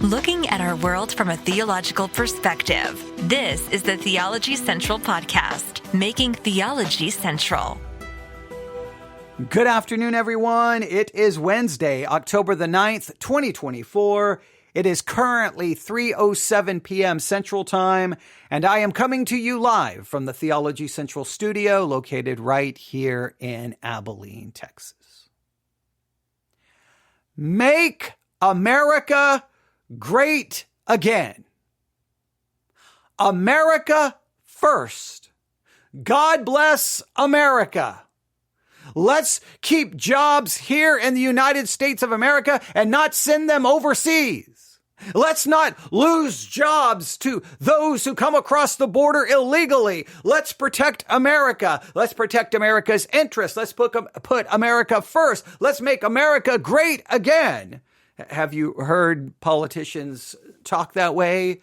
Looking at our world from a theological perspective. This is the Theology Central Podcast, making theology central. Good afternoon, everyone. It is Wednesday, October the 9th, 2024. It is currently 3:07 p.m. Central Time, and I am coming to you live from the Theology Central studio located right here in Abilene, Texas. Make America great again. America first. God bless America. Let's keep jobs here in the United States of America and not send them overseas. Let's not lose jobs to those who come across the border illegally. Let's protect America. Let's protect America's interests. Let's put America first. Let's make America great again. Have you heard politicians talk that way?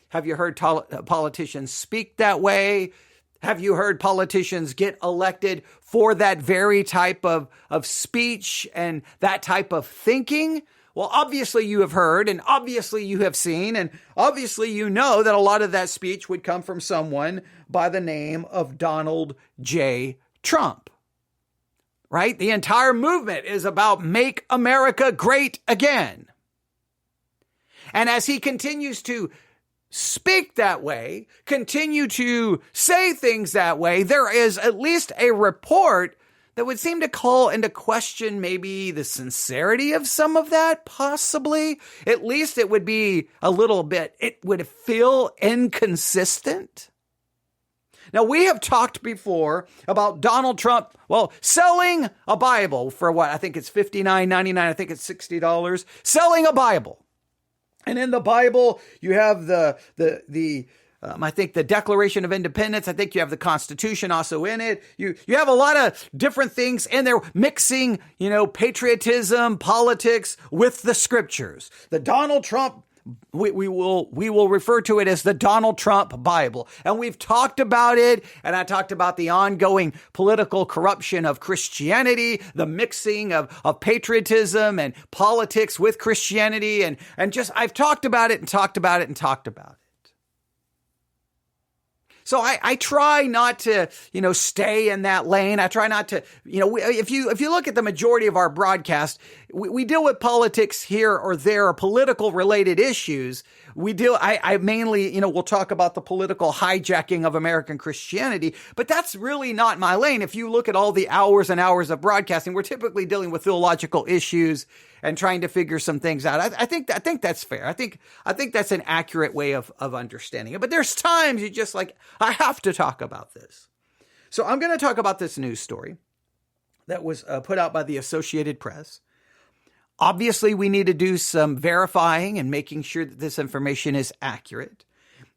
Have you heard politicians speak that way? Have you heard politicians get elected for that very type of speech and that type of thinking? Well, obviously you have heard, and obviously you have seen, and obviously you know that a lot of that speech would come from someone by the name of Donald J. Trump. Right? The entire movement is about make America great again. And as he continues to speak that way, continue to say things that way, there is at least a report that would seem to call into question maybe the sincerity of some of that, possibly. At least it would be a little bit, it would feel inconsistent. Now, we have talked before about Donald Trump, selling a Bible for what? I think it's $59.99. I think it's $60. Selling a Bible. And in the Bible, you have I think the Declaration of Independence. I think you have the Constitution also in it. You have a lot of different things in there mixing, patriotism, politics with the scriptures. The Donald Trump We will refer to it as the Donald Trump Bible. And we've talked about it. And I talked about the ongoing political corruption of Christianity, the mixing of patriotism and politics with Christianity. And I've talked about it and talked about it and talked about it. So I try not to, stay in that lane. I try not to, if you look at the majority of our broadcast, we deal with politics here or there or political related issues. I mainly, we'll talk about the political hijacking of American Christianity, but that's really not my lane. If you look at all the hours and hours of broadcasting, we're typically dealing with theological issues and trying to figure some things out. I think that's fair. I think that's an accurate way of understanding it. But there's times you just I have to talk about this. So I'm going to talk about this news story that was put out by the Associated Press. Obviously, we need to do some verifying and making sure that this information is accurate.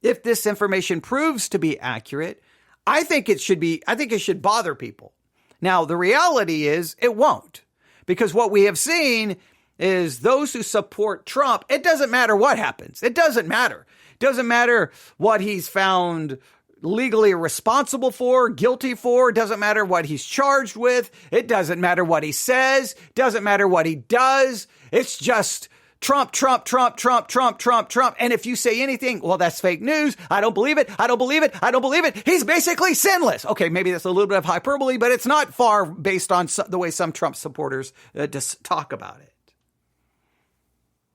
If this information proves to be accurate, I think it should bother people. Now, the reality is it won't, because what we have seen is those who support Trump, it doesn't matter what happens. It doesn't matter. It doesn't matter what he's found legally responsible for, guilty for. It doesn't matter what he's charged with. It doesn't matter what he says. It doesn't matter what he does. It's just Trump, Trump, Trump, Trump, Trump, Trump, Trump. And if you say anything, well, that's fake news. I don't believe it. I don't believe it. I don't believe it. He's basically sinless. Okay, maybe that's a little bit of hyperbole, but it's not far based on the way some Trump supporters just talk about it.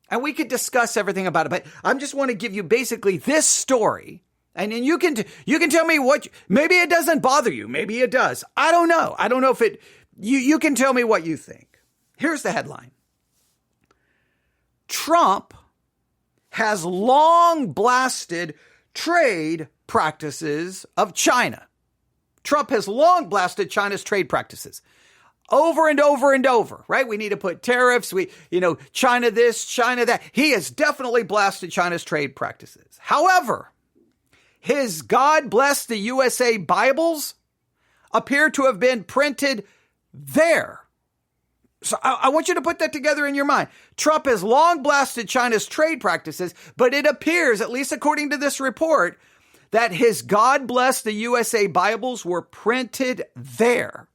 And we could discuss everything about it, but I just want to give you basically this story. And then you can tell me maybe it doesn't bother you. Maybe it does. I don't know. I don't know if you can tell me what you think. Here's the headline. Trump has long blasted trade practices of China. Trump has long blasted China's trade practices. Over and over and over, right? We need to put tariffs. China this, China that. He has definitely blasted China's trade practices. However, his God Bless the USA Bibles appear to have been printed there. So I want you to put that together in your mind. Trump has long blasted China's trade practices, but it appears, at least according to this report, that his God Bless the USA Bibles were printed there.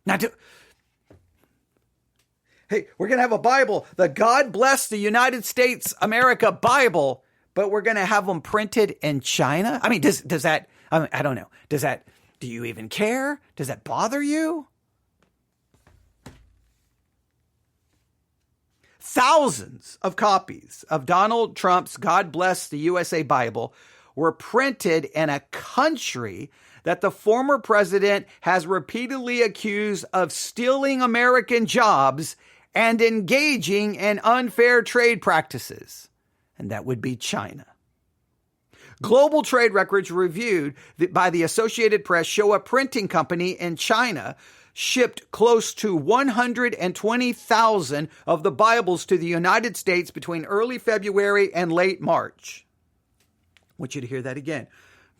Now, Hey, we're going to have a Bible, the God Bless the United States America Bible, but we're going to have them printed in China? I mean, does that, I don't know. Do you even care? Does that bother you? Thousands of copies of Donald Trump's God Bless the USA Bible were printed in a country that the former president has repeatedly accused of stealing American jobs and engaging in unfair trade practices. And that would be China. Global trade records reviewed by the Associated Press show a printing company in China shipped close to 120,000 of the Bibles to the United States between early February and late March. I want you to hear that again.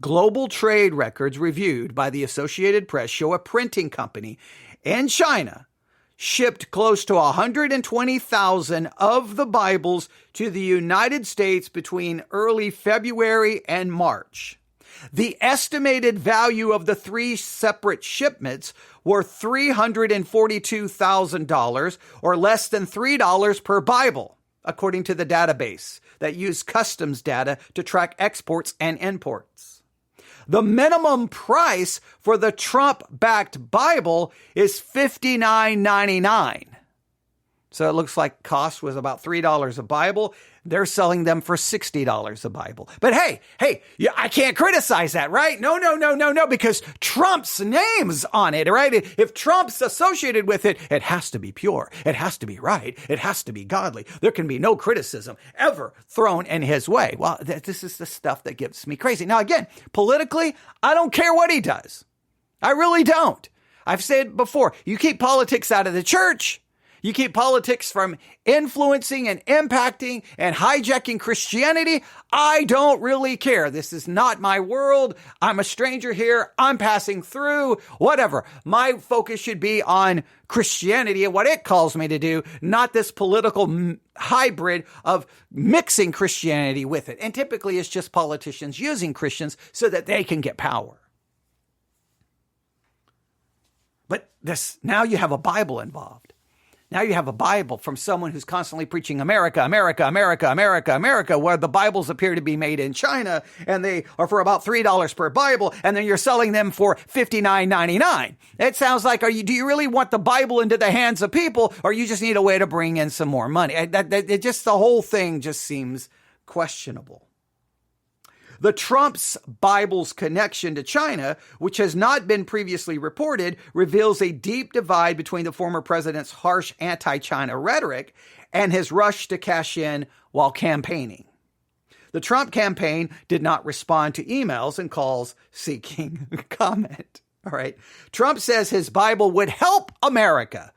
Global trade records reviewed by the Associated Press show a printing company in China shipped close to 120,000 of the Bibles to the United States between early February and March. The estimated value of the three separate shipments were $342,000, or less than $3 per Bible, according to the database that used customs data to track exports and imports. The minimum price for the Trump-backed Bible is $59.99. So it looks like cost was about $3 a Bible. They're selling them for $60 a Bible. But hey, I can't criticize that, right? No, because Trump's name's on it, right? If Trump's associated with it, it has to be pure. It has to be right. It has to be godly. There can be no criticism ever thrown in his way. Well, this is the stuff that gets me crazy. Now, again, politically, I don't care what he does. I really don't. I've said before, you keep politics out of the church. You keep politics from influencing and impacting and hijacking Christianity. I don't really care. This is not my world. I'm a stranger here. I'm passing through, whatever. My focus should be on Christianity and what it calls me to do, not this political hybrid of mixing Christianity with it. And typically it's just politicians using Christians so that they can get power. But now you have a Bible involved. Now you have a Bible from someone who's constantly preaching America, where the Bibles appear to be made in China, and they are for about $3 per Bible, and then you're selling them for $59.99. It sounds like, do you really want the Bible into the hands of people, or you just need a way to bring in some more money? The whole thing just seems questionable. The Trump's Bible's connection to China, which has not been previously reported, reveals a deep divide between the former president's harsh anti-China rhetoric and his rush to cash in while campaigning. The Trump campaign did not respond to emails and calls seeking comment. All right. Trump says his Bible would help America.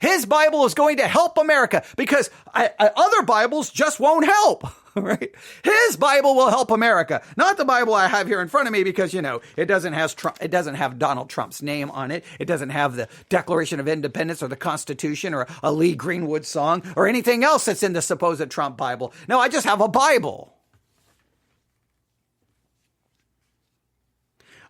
His Bible is going to help America because other Bibles just won't help. Right? His Bible will help America, not the Bible I have here in front of me, because, it doesn't have Donald Trump's name on it. It doesn't have the Declaration of Independence or the Constitution or a Lee Greenwood song or anything else that's in the supposed Trump Bible. No, I just have a Bible.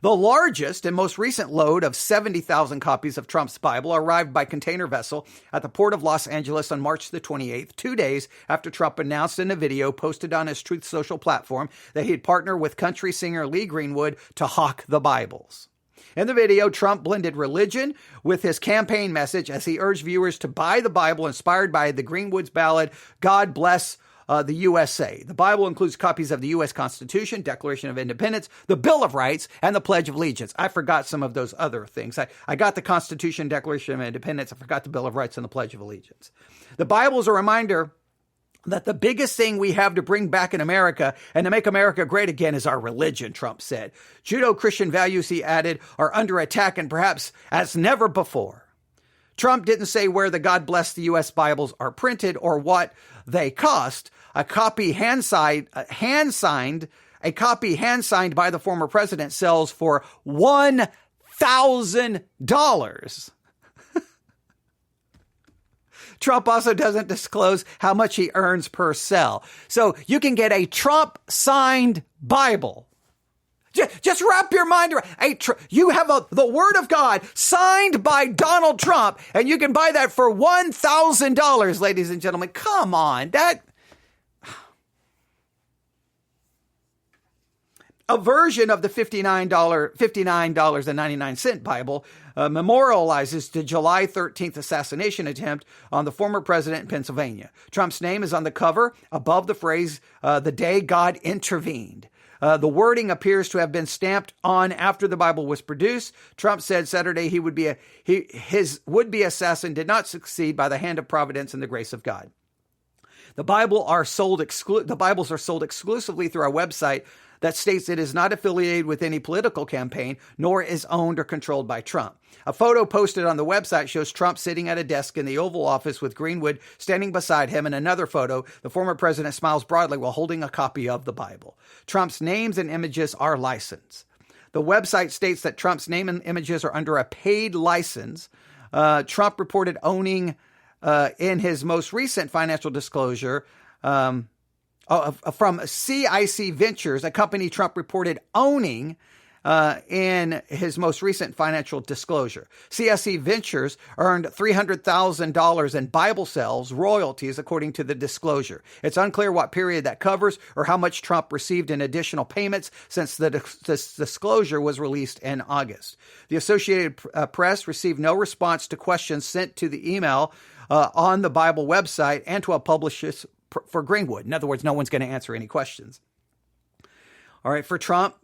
The largest and most recent load of 70,000 copies of Trump's Bible arrived by container vessel at the port of Los Angeles on March the 28th, 2 days after Trump announced in a video posted on his Truth Social platform that he'd partner with country singer Lee Greenwood to hawk the Bibles. In the video, Trump blended religion with his campaign message as he urged viewers to buy the Bible inspired by the Greenwood's ballad, God Bless the USA. The Bible includes copies of the U.S. Constitution, Declaration of Independence, the Bill of Rights, and the Pledge of Allegiance. I forgot some of those other things. I got the Constitution, Declaration of Independence. I forgot the Bill of Rights and the Pledge of Allegiance. The Bible is a reminder that the biggest thing we have to bring back in America and to make America great again is our religion, Trump said. Judeo-Christian values, he added, are under attack and perhaps as never before. Trump didn't say where the God Bless the U.S. Bibles are printed or what they cost. A copy hand-signed by the former president sells for $1,000. Trump also doesn't disclose how much he earns per sell. So you can get a Trump-signed Bible. Just wrap your mind around. Hey, you have the Word of God signed by Donald Trump, and you can buy that for $1,000, ladies and gentlemen. Come on, a version of the $59.99 Bible memorializes the July 13th assassination attempt on the former president in Pennsylvania. Trump's name is on the cover above the phrase, "the day God intervened." The wording appears to have been stamped on after the Bible was produced. Trump said Saturday his would-be assassin did not succeed by the hand of providence and the grace of God. The Bibles are sold exclusively through our website that states it is not affiliated with any political campaign, nor is owned or controlled by Trump. A photo posted on the website shows Trump sitting at a desk in the Oval Office with Greenwood standing beside him. In another photo, the former president smiles broadly while holding a copy of the Bible. Trump's names and images are licensed. The website states that Trump's name and images are under a paid license. Trump reported owning, in his most recent financial disclosure, from CIC Ventures, a company Trump reported owning in his most recent financial disclosure. CIC Ventures earned $300,000 in Bible sales royalties, according to the disclosure. It's unclear what period that covers or how much Trump received in additional payments since the disclosure was released in August. The Associated Press received no response to questions sent to the email on the Bible website and to a publisher for Greenwood. In other words, no one's going to answer any questions. All right, for Trump,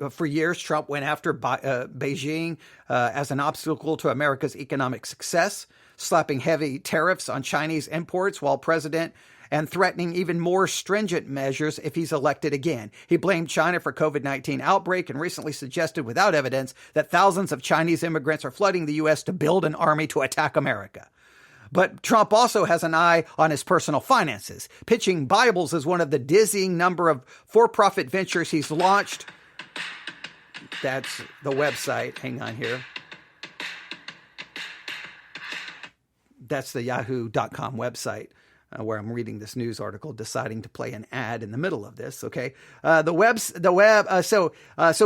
for years, Trump went after Beijing as an obstacle to America's economic success, slapping heavy tariffs on Chinese imports while president and threatening even more stringent measures if he's elected again. He blamed China for COVID-19 outbreak and recently suggested without evidence that thousands of Chinese immigrants are flooding the U.S. to build an army to attack America. But Trump also has an eye on his personal finances, pitching Bibles as one of the dizzying number of for-profit ventures he's launched. That's the website. Hang on here. That's the yahoo.com website where I'm reading this news article, deciding to play an ad in the middle of this. Okay. So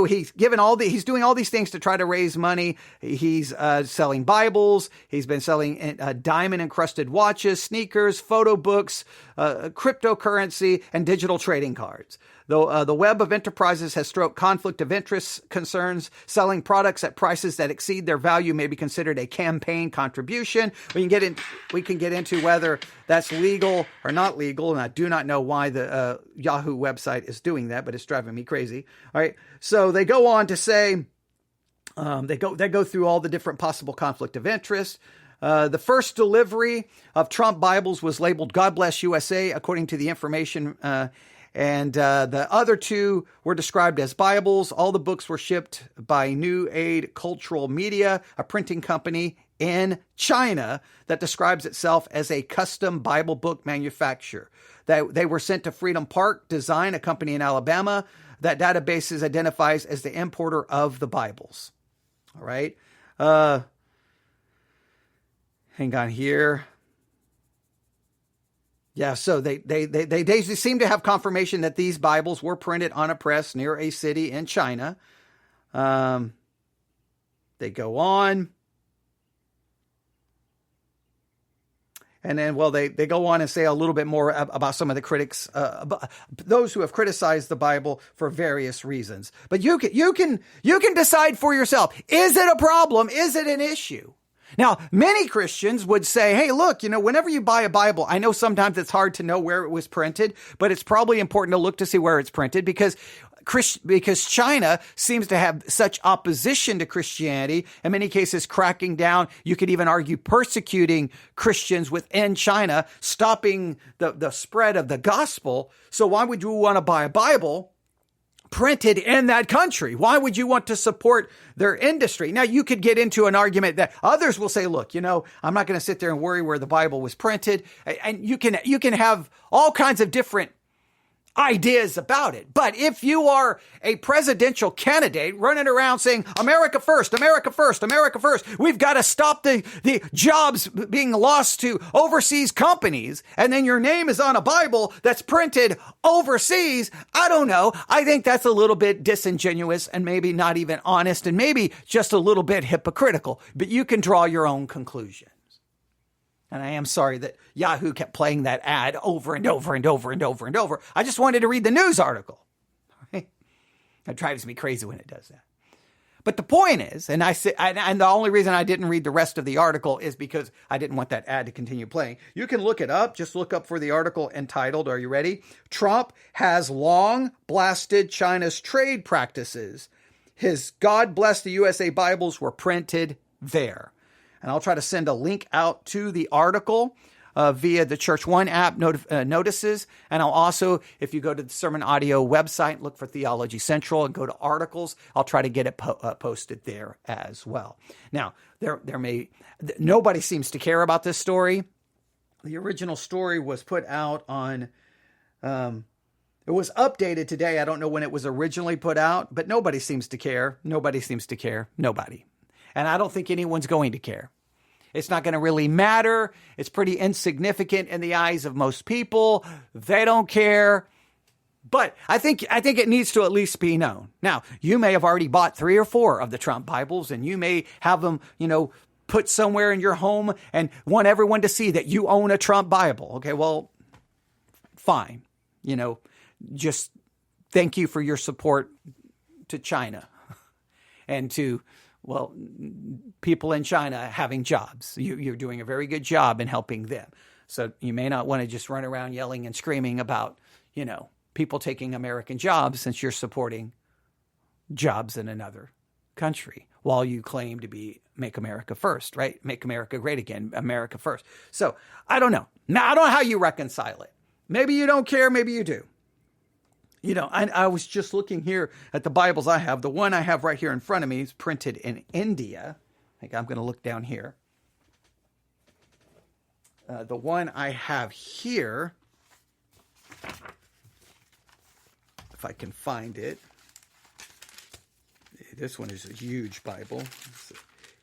he's he's doing all these things to try to raise money. He's selling Bibles. He's been selling diamond encrusted watches, sneakers, photo books, cryptocurrency, and digital trading cards. The Web of Enterprises has stroked conflict of interest concerns. Selling products at prices that exceed their value may be considered a campaign contribution. We can get into whether that's legal or not legal, and I do not know why the Yahoo website is doing that, but it's driving me crazy. All right, so they go on to say they go through all the different possible conflict of interest. The first delivery of Trump Bibles was labeled "God Bless USA," according to the information. And the other two were described as Bibles. All the books were shipped by New Aid Cultural Media, a printing company in China that describes itself as a custom Bible book manufacturer. They were sent to Freedom Park Design, a company in Alabama. That database identifies as the importer of the Bibles. All right. Hang on here. Yeah, so they seem to have confirmation that these Bibles were printed on a press near a city in China. They go on. And then, they go on and say a little bit more about some of the critics, those who have criticized the Bible for various reasons. But you can decide for yourself. Is it a problem? Is it an issue? Now, many Christians would say, hey, look, whenever you buy a Bible, I know sometimes it's hard to know where it was printed, but it's probably important to look to see where it's printed because China seems to have such opposition to Christianity, in many cases cracking down, you could even argue persecuting Christians within China, stopping the spread of the gospel. So why would you want to buy a Bible printed in that country? Why would you want to support their industry? Now, you could get into an argument that others will say, look, I'm not going to sit there and worry where the Bible was printed. And you can have all kinds of different ideas about it. But if you are a presidential candidate running around saying, America first, America first, America first, we've got to stop the jobs being lost to overseas companies, and then your name is on a Bible that's printed overseas, I don't know. I think that's a little bit disingenuous and maybe not even honest and maybe just a little bit hypocritical, but you can draw your own conclusion. And I am sorry that Yahoo kept playing that ad over and over and over and over and over. I just wanted to read the news article. That drives me crazy when it does that. But the point is, and the only reason I didn't read the rest of the article is because I didn't want that ad to continue playing. You can look it up. Just look up for the article entitled, are you ready? Trump has long blasted China's trade practices. His God Bless the USA Bibles were printed there. And I'll try to send a link out to the article via the Church One app notices. And I'll also, if you go to the Sermon Audio website, look for Theology Central and go to articles, I'll try to get it posted there as well. Now, nobody seems to care about this story. The original story was put out on, it was updated today. I don't know when it was originally put out, but nobody seems to care. Nobody seems to care. Nobody. And I don't think anyone's going to care. It's not going to really matter. It's pretty insignificant in the eyes of most people. They don't care. But I think it needs to at least be known. Now, you may have already bought 3 or 4 of the Trump Bibles, and you may have them, put somewhere in your home and want everyone to see that you own a Trump Bible. Okay, well, fine. Just thank you for your support to China and to people in China having jobs. You're doing a very good job in helping them. So you may not want to just run around yelling and screaming about, people taking American jobs since you're supporting jobs in another country while you claim to be make America first, right? Make America great again, America first. So I don't know. Now, I don't know how you reconcile it. Maybe you don't care. Maybe you do. I was just looking here at the Bibles I have. The one I have right here in front of me is printed in India. I think I'm going to look down here. The one I have here, if I can find it. This one is a huge Bible.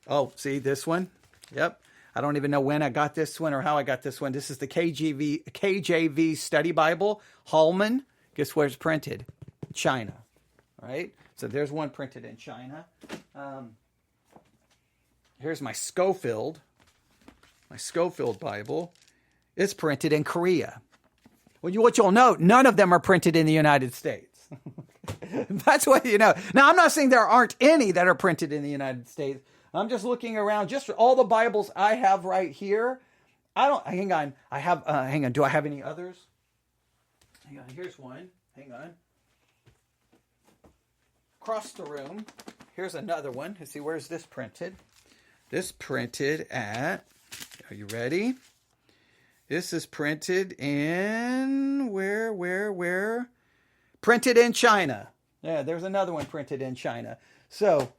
Oh, see this one? Yep. I don't even know when I got this one or how I got this one. This is the KJV Study Bible, Hallman. Guess where it's printed? China, right? So there's one printed in China. Here's my Schofield Bible. It's printed in Korea. Well, what you'll note, none of them are printed in the United States. That's what you know. Now, I'm not saying there aren't any that are printed in the United States. I'm just looking around, just all the Bibles I have right here. Hang on. Do I have any others? Hang on, here's one. Hang on. Across the room, here's another one. Let's see, where's this printed? This printed at, are you ready? This is printed in, where? Printed in China. Yeah, there's another one printed in China. So,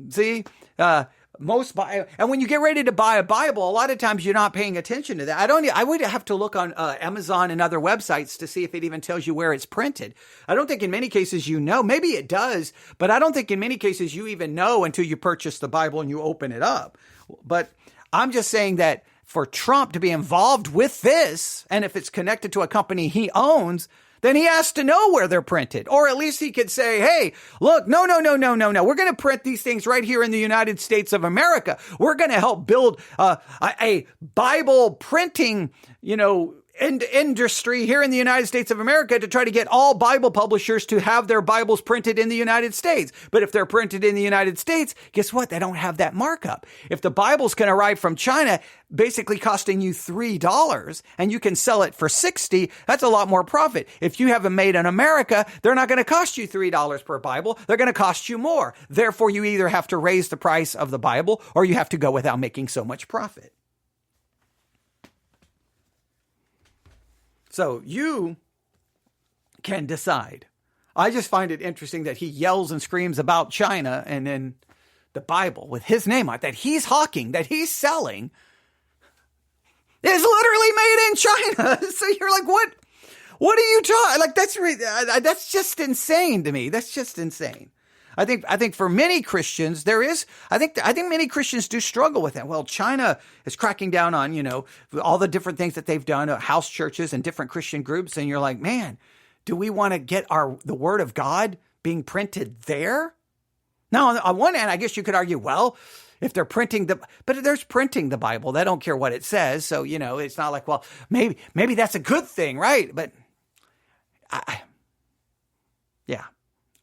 see, and when you get ready to buy a Bible, a lot of times you're not paying attention to that. I would have to look on Amazon and other websites to see if it even tells you where it's printed. I don't think in many cases maybe it does, but I don't think in many cases you even know until you purchase the Bible and you open it up. But I'm just saying that for Trump to be involved with this, and if it's connected to a company he owns, then he has to know where they're printed. Or at least he could say, hey, look, no. We're going to print these things right here in the United States of America. We're going to help build a Bible printing, industry here in the United States of America to try to get all Bible publishers to have their Bibles printed in the United States. But if they're printed in the United States, guess what? They don't have that markup. If the Bibles can arrive from China, basically costing you $3 and you can sell it for $60, that's a lot more profit. If you have them made in America, they're not going to cost you $3 per Bible. They're going to cost you more. Therefore, you either have to raise the price of the Bible or you have to go without making so much profit. So you can decide. I just find it interesting that he yells and screams about China and then the Bible with his name on it, that he's hawking, that he's selling, is literally made in China. So you're like, What are you talking? Like, that's just insane to me. That's just insane. I think for many Christians, I think many Christians do struggle with that. Well, China is cracking down on, all the different things that they've done, house churches and different Christian groups. And you're like, man, do we want to get the word of God being printed there? Now, on one hand, I guess you could argue, well, if they're but there's printing the Bible. They don't care what it says. So, it's not like, well, maybe that's a good thing, right? But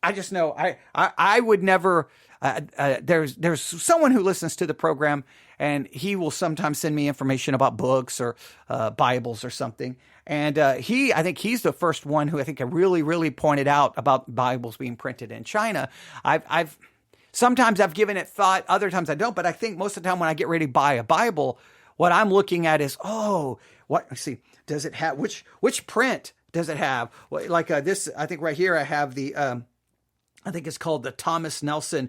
I just know I would never, there's someone who listens to the program and he will sometimes send me information about books or Bibles or something. And I think he's the first one who I think really, really pointed out about Bibles being printed in China. Sometimes I've given it thought, other times I don't, but I think most of the time when I get ready to buy a Bible, what I'm looking at is, does it have, which print does it have? Like this, I think right here I have the, I think it's called the Thomas Nelson,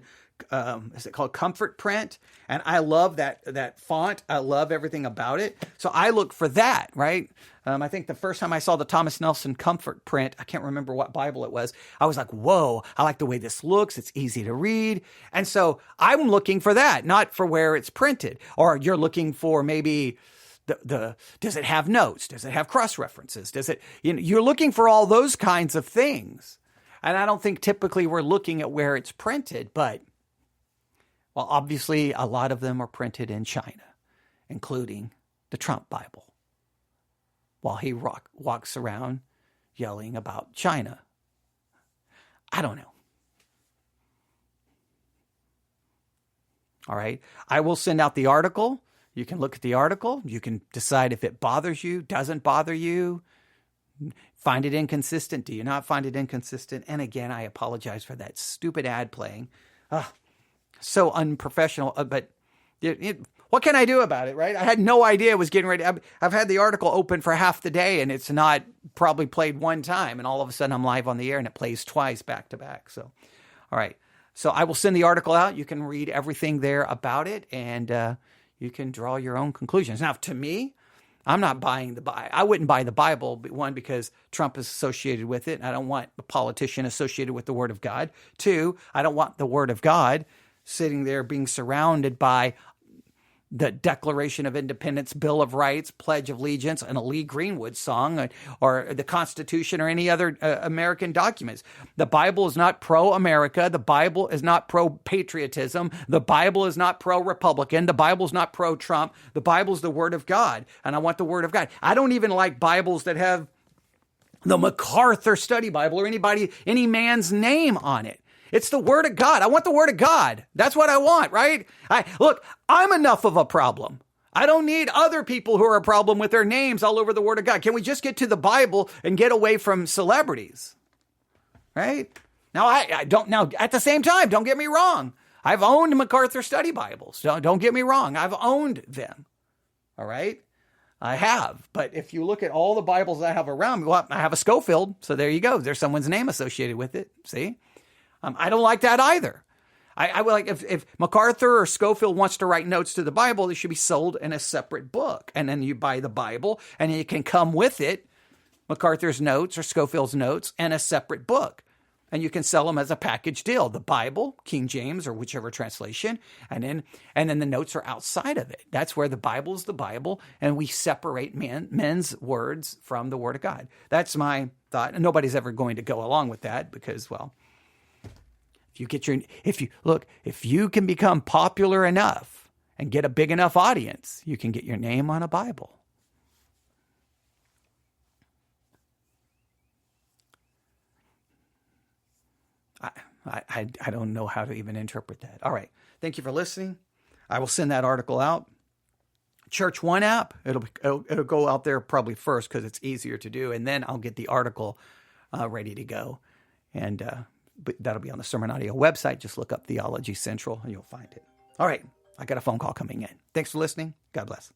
is it called Comfort Print? And I love that font. I love everything about it. So I look for that, right? I think the first time I saw the Thomas Nelson Comfort Print, I can't remember what Bible it was. I was like, whoa, I like the way this looks. It's easy to read. And so I'm looking for that, not for where it's printed. Or you're looking for maybe does it have notes? Does it have cross references? You're looking for all those kinds of things. And I don't think typically we're looking at where it's printed, but, well, obviously a lot of them are printed in China, including the Trump Bible, while he walks around yelling about China. I don't know. All right. I will send out the article. You can look at the article. You can decide if it bothers you, doesn't bother you. Find it inconsistent? Do you not find it inconsistent? And again, I apologize for that stupid ad playing. So unprofessional. But what can I do about it, right? I had no idea it was getting ready. I've had the article open for half the day, and it's not probably played one time. And all of a sudden, I'm live on the air, and it plays twice back to back. So, all right. So I will send the article out. You can read everything there about it, and you can draw your own conclusions. Now, to me, I'm not buying I wouldn't buy the Bible, one, because Trump is associated with it. I don't want a politician associated with the Word of God. Two, I don't want the Word of God sitting there being surrounded by the Declaration of Independence, Bill of Rights, Pledge of Allegiance, and a Lee Greenwood song, or the Constitution, or any other American documents. The Bible is not pro-America. The Bible is not pro-patriotism. The Bible is not pro-Republican. The Bible is not pro-Trump. The Bible is the Word of God, and I want the Word of God. I don't even like Bibles that have the MacArthur Study Bible or any man's name on it. It's the Word of God. I want the Word of God. That's what I want, right? Look, I'm enough of a problem. I don't need other people who are a problem with their names all over the Word of God. Can we just get to the Bible and get away from celebrities? Right? Now, I don't. Now, at the same time, don't get me wrong. I've owned MacArthur Study Bibles. Don't get me wrong. I've owned them. All right? I have. But if you look at all the Bibles I have around me, well, I have a Schofield. So there you go. There's someone's name associated with it. See? I don't like that either. I would like if MacArthur or Schofield wants to write notes to the Bible, they should be sold in a separate book. And then you buy the Bible and it can come with it, MacArthur's notes or Schofield's notes, and a separate book. And you can sell them as a package deal. The Bible, King James or whichever translation, and then the notes are outside of it. That's where the Bible is the Bible, and we separate men's words from the Word of God. That's my thought. And nobody's ever going to go along with that because, well, if you can become popular enough and get a big enough audience, you can get your name on a Bible. I don't know how to even interpret that. All right. Thank you for listening. I will send that article out. Church One app. It'll go out there probably first because it's easier to do. And then I'll get the article ready to go. And, but that'll be on the Sermon Audio website. Just look up Theology Central and you'll find it. All right. I got a phone call coming in. Thanks for listening. God bless.